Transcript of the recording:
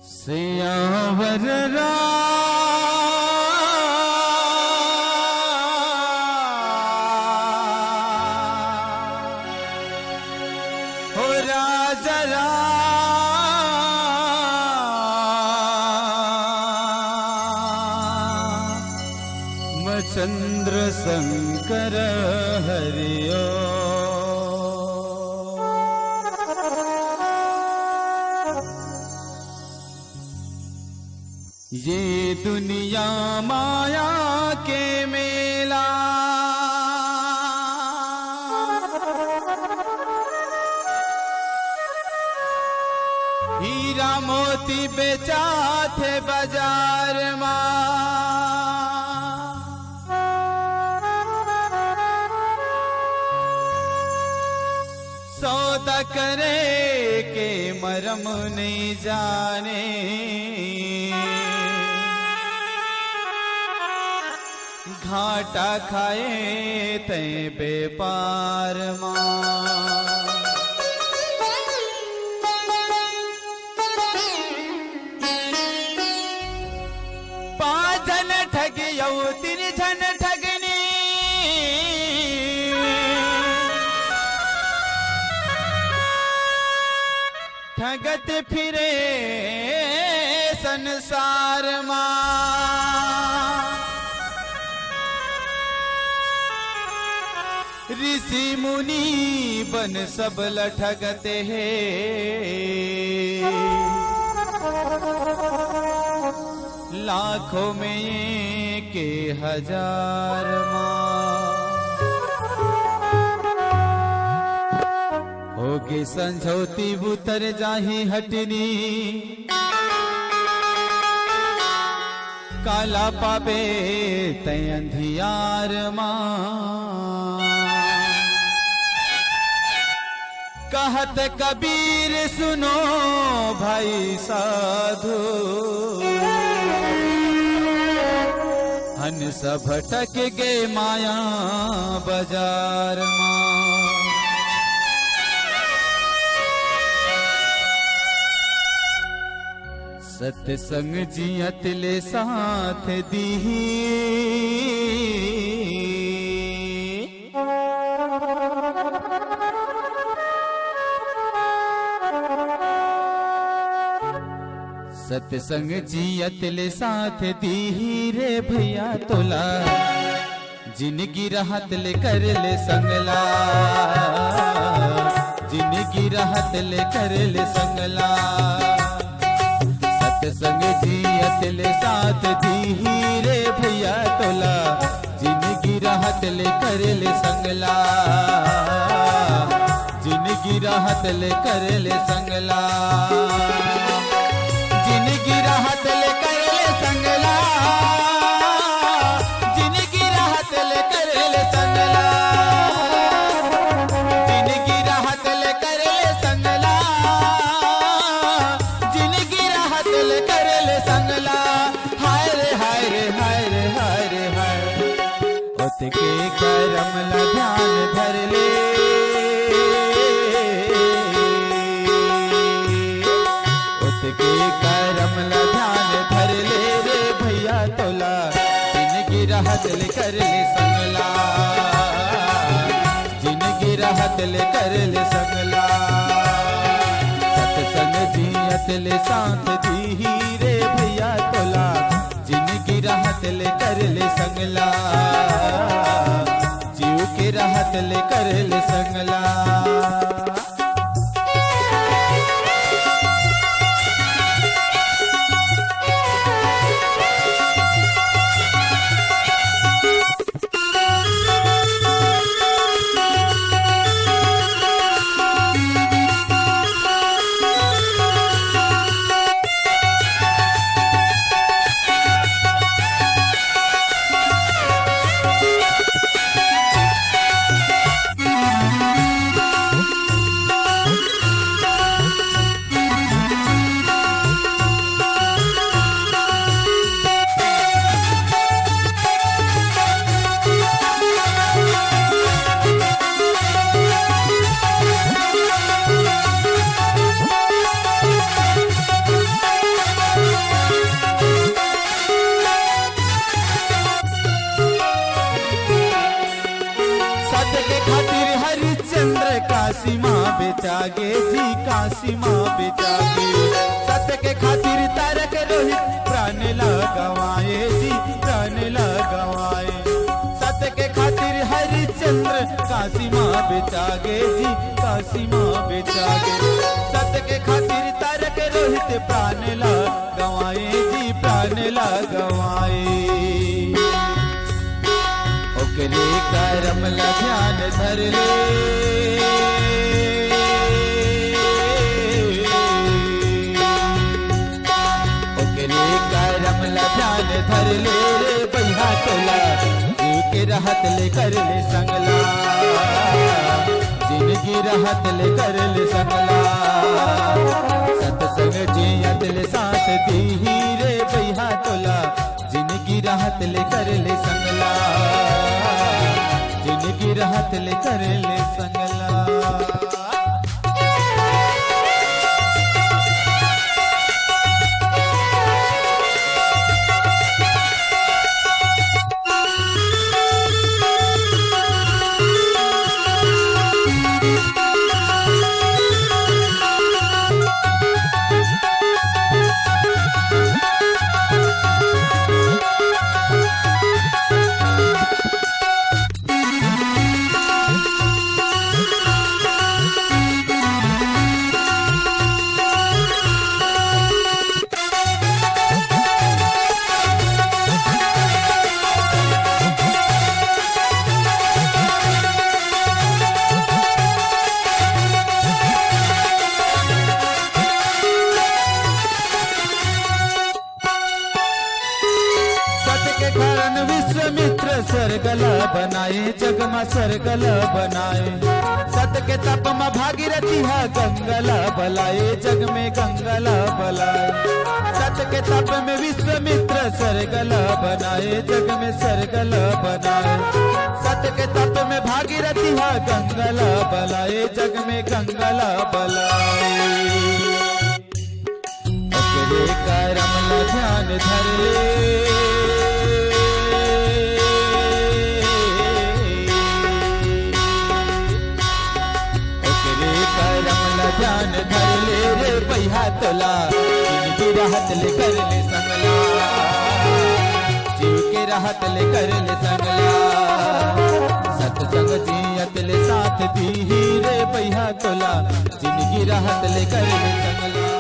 सियावर हो राजा रामचंद्र शंकर हरिओ। ये दुनिया माया के मेला, हीरा मोती बेचा थे बाजार मां, सौदा करे के मरम नहीं जाने, घाटा खाए ते बेपार मां। पाजन ठगियो तिरछन ठगनी, ठगत फिरे संसार मां। ऋषि मुनि बन सब लठगते हैं, लाखों में के हजार मां। होगी संझौती बुतर जाही हटनी, काला पाबे तै अंधियार मां। कहत कबीर सुनो भाई साधु, हन सब भटक गए माया बाजार मां। सत्संग जियत ले साथ दी, सत्संग जियत ले साथ दी रे भैया तोला, जिनगी राहत ले कर ले संगला, जिनगी राहत ले कर ले संगला। सत्संग जियत ले साथ दी रे भैया तोला, जिनगी राहत ले कर ले संगला, जिनगी राहत ले कर ले संगला, जिनगी राहत ले कर ले संगला, जिनगी राहत ले कर ले संगला, जिनगी राहत ले कर ले संगला, जिनगी राहत ले कर ले संगला। हाय रे हाय रे हाय रे हाय रे हाय, ओत के करम ला ध्यान धर ले, ओत के करम ला ध्यान धर ले रे भैया तोला, जिनगी राहत ले कर ले संगला, जिनगी राहत ले कर ले संगला। सत्संग जियत ले साथ दी रे भैया तोला, जिनगी राहत ले कर ले संगला, जीव के राहत ले कर ले संगला। बेचागे जी काशी माँ बेचागे सत्य के खातिर तारक रोहित प्राण लगवाए जी प्राण लगवाए सत्य के खातिर हरिश्चंद्र काशी माँ बेचागे जी काशी माँ बेचागे सत्य के खातिर तारक रोहित प्राण लगवाए जी प्राण लगवाए ओकरे करम ला ध्यान धर ले ओकरे करम ला ध्यान धर ले रे भैया तोला जीव के रहत ले कर ले संगला जिंदगी रहत ले कर ले संगला सत्संग जियत ले साथ दी रे भैया तोला जिंदगी रहत ले कर ले संगला जिंदगी रहत ले कर ले संगला विश्वामित्र सरगला बनाए जगमा सरगला बनाए सत के तप में भागीरथी हा गंगला बलाए जग में गंगला बलाए सत के तप में विश्वामित्र सरगला बनाए जग में सरगला बनाए सत के तप में भागीरथी हा गंगला बलाए जग में गंगला बलाए ओकरे करम ला ध्यान धर ले ध्यान धर ले रे भैया तोला जिंदगी रहत ले कर ले संगला जीव के रहत ले कर ले संगला सत्संग जियत ले साथ दी रे भैया तोला जिंदगी रहत ले कर ले संगला।